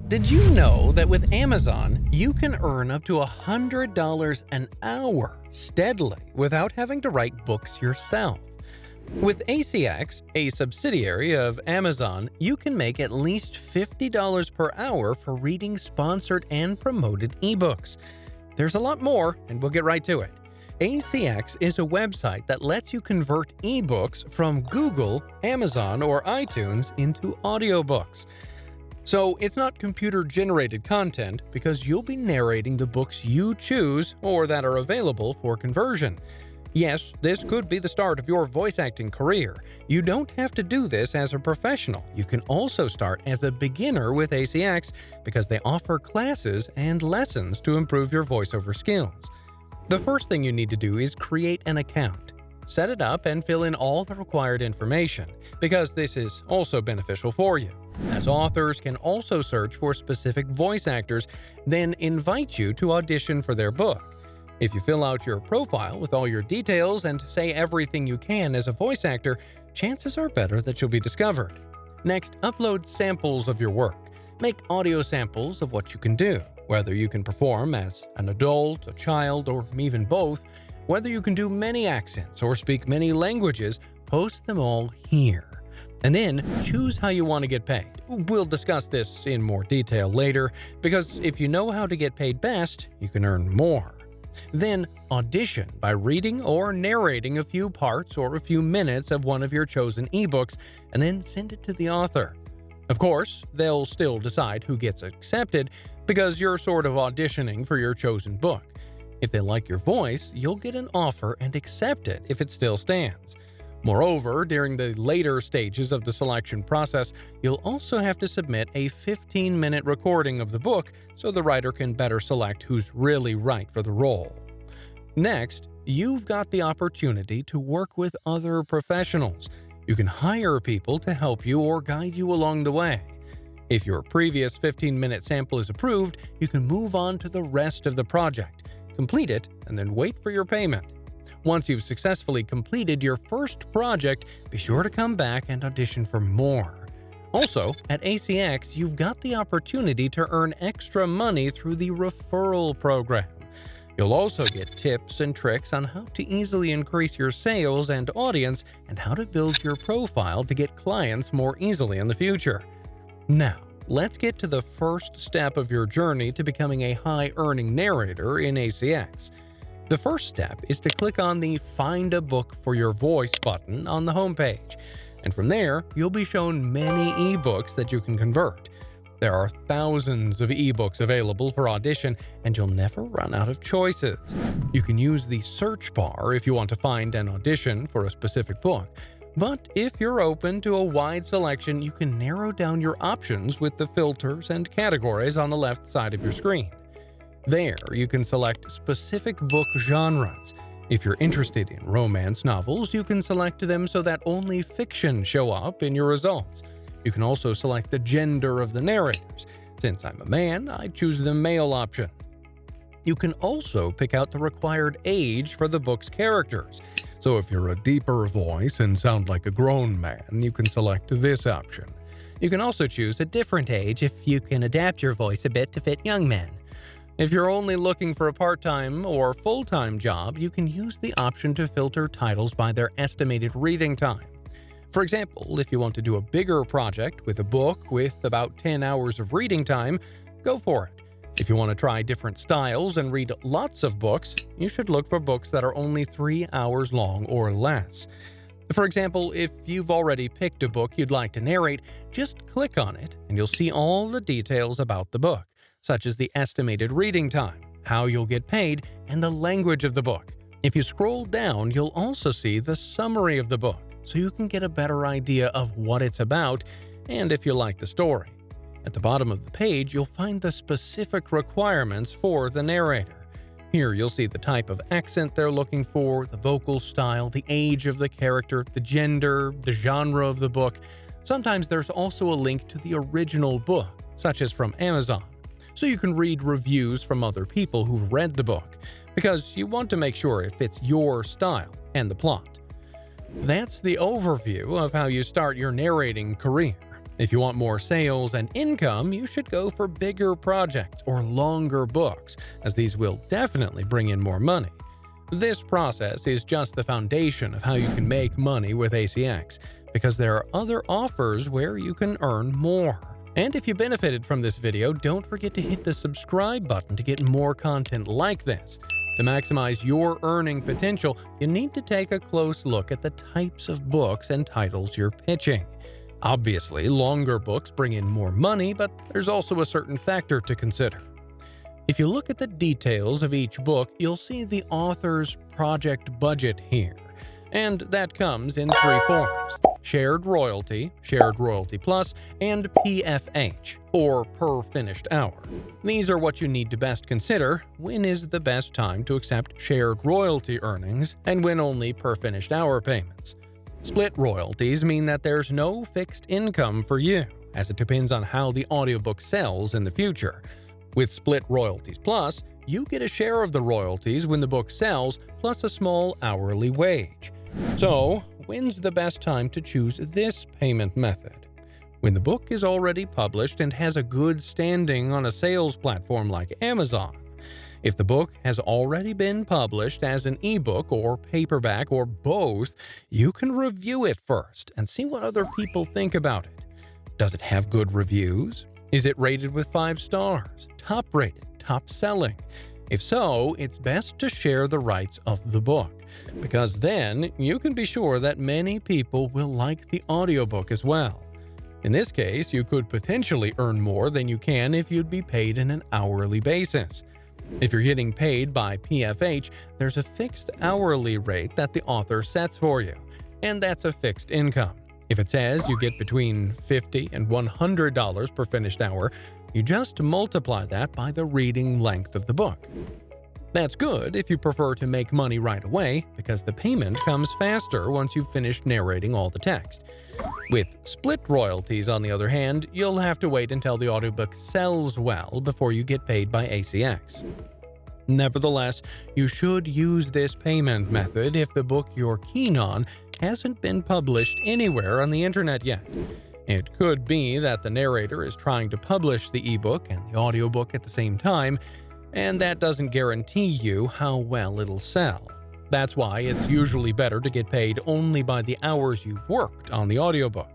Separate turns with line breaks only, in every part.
Did you know that with Amazon, you can earn up to $100 an hour steadily without having to write books yourself? With ACX, a subsidiary of Amazon, you can make at least $50 per hour for reading sponsored and promoted ebooks. There's a lot more, and we'll get right to it. ACX is a website that lets you convert ebooks from Google, Amazon, or iTunes into audiobooks. So it's not computer-generated content because you'll be narrating the books you choose or that are available for conversion. Yes, this could be the start of your voice acting career. You don't have to do this as a professional. You can also start as a beginner with ACX because they offer classes and lessons to improve your voiceover skills. The first thing you need to do is create an account. Set it up and fill in all the required information, because this is also beneficial for you, as authors can also search for specific voice actors, then invite you to audition for their book. If you fill out your profile with all your details and say everything you can as a voice actor, chances are better that you'll be discovered. Next, upload samples of your work. Make audio samples of what you can do, whether you can perform as an adult, a child, or even both. Whether you can do many accents or speak many languages, post them all here. And then choose how you want to get paid. We'll discuss this in more detail later, because if you know how to get paid best, you can earn more. Then audition by reading or narrating a few parts or a few minutes of one of your chosen ebooks, and then send it to the author. Of course, they'll still decide who gets accepted, because you're sort of auditioning for your chosen book. If they like your voice, you'll get an offer and accept it if it still stands. Moreover, during the later stages of the selection process, you'll also have to submit a 15-minute recording of the book so the writer can better select who's really right for the role. Next, you've got the opportunity to work with other professionals. You can hire people to help you or guide you along the way. If your previous 15-minute sample is approved, you can move on to the rest of the project. Complete it, and then wait for your payment. Once you've successfully completed your first project, be sure to come back and audition for more. Also, at ACX, you've got the opportunity to earn extra money through the referral program. You'll also get tips and tricks on how to easily increase your sales and audience, and how to build your profile to get clients more easily in the future. Now, let's get to the first step of your journey to becoming a high-earning narrator in ACX. The first step is to click on the Find a Book for Your Voice button on the homepage, and from there, you'll be shown many ebooks that you can convert. There are thousands of ebooks available for audition, and you'll never run out of choices. You can use the search bar if you want to find an audition for a specific book. But if you're open to a wide selection, you can narrow down your options with the filters and categories on the left side of your screen. There, you can select specific book genres. If you're interested in romance novels, you can select them so that only fiction show up in your results. You can also select the gender of the narrators. Since I'm a man, I choose the male option. You can also pick out the required age for the book's characters. So if you're a deeper voice and sound like a grown man, you can select this option. You can also choose a different age if you can adapt your voice a bit to fit young men. If you're only looking for a part-time or full-time job, you can use the option to filter titles by their estimated reading time. For example, if you want to do a bigger project with a book with about 10 hours of reading time, go for it. If you want to try different styles and read lots of books, you should look for books that are only 3 hours long or less. For example, if you've already picked a book you'd like to narrate, just click on it and you'll see all the details about the book, such as the estimated reading time, how you'll get paid, and the language of the book. If you scroll down, you'll also see the summary of the book, so you can get a better idea of what it's about and if you like the story. At the bottom of the page, you'll find the specific requirements for the narrator. Here you'll see the type of accent they're looking for, the vocal style, the age of the character, the gender, the genre of the book. Sometimes there's also a link to the original book, such as from Amazon, so you can read reviews from other people who've read the book, because you want to make sure it fits your style and the plot. That's the overview of how you start your narrating career. If you want more sales and income, you should go for bigger projects or longer books, as these will definitely bring in more money. This process is just the foundation of how you can make money with ACX, because there are other offers where you can earn more. And if you benefited from this video, don't forget to hit the subscribe button to get more content like this. To maximize your earning potential, you need to take a close look at the types of books and titles you're pitching. Obviously, longer books bring in more money, but there's also a certain factor to consider. If you look at the details of each book, you'll see the author's project budget here. And that comes in 3 forms: shared royalty plus, and PFH, or per finished hour. These are what you need to best consider. When is the best time to accept shared royalty earnings, and when only per finished hour payments? Split royalties mean that there's no fixed income for you, as it depends on how the audiobook sells in the future. With Split Royalties Plus, you get a share of the royalties when the book sells, plus a small hourly wage. So, when's the best time to choose this payment method? When the book is already published and has a good standing on a sales platform like Amazon. If the book has already been published as an ebook or paperback or both, you can review it first and see what other people think about it. Does it have good reviews? Is it rated with 5 stars? Top rated? Top selling? If so, it's best to share the rights of the book, because then you can be sure that many people will like the audiobook as well. In this case, you could potentially earn more than you can if you'd be paid in an hourly basis. If you're getting paid by PFH, there's a fixed hourly rate that the author sets for you, and that's a fixed income. If it says you get between $50 and $100 per finished hour, you just multiply that by the reading length of the book. That's good if you prefer to make money right away, because the payment comes faster once you've finished narrating all the text. With split royalties, on the other hand, you'll have to wait until the audiobook sells well before you get paid by ACX. Nevertheless, you should use this payment method if the book you're keen on hasn't been published anywhere on the internet yet. It could be that the narrator is trying to publish the ebook and the audiobook at the same time, and that doesn't guarantee you how well it'll sell. That's why it's usually better to get paid only by the hours you've worked on the audiobook.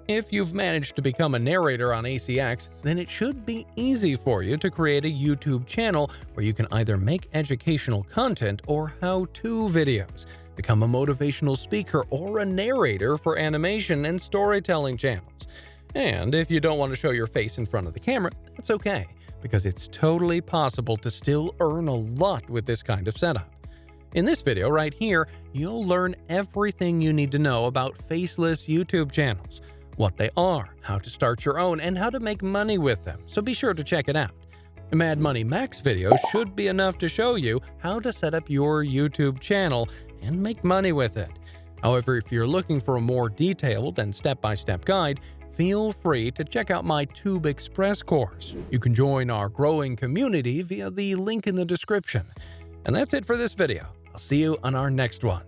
If you've managed to become a narrator on ACX, then it should be easy for you to create a YouTube channel where you can either make educational content or how-to videos, become a motivational speaker or a narrator for animation and storytelling channels. And if you don't want to show your face in front of the camera, that's okay, because it's totally possible to still earn a lot with this kind of setup. In this video right here, you'll learn everything you need to know about faceless YouTube channels, what they are, how to start your own, and how to make money with them, so be sure to check it out. MadMoneyMax videos should be enough to show you how to set up your YouTube channel and make money with it. However, if you're looking for a more detailed and step-by-step guide, feel free to check out my Tube Express course. You can join our growing community via the link in the description. And that's it for this video. I'll see you on our next one.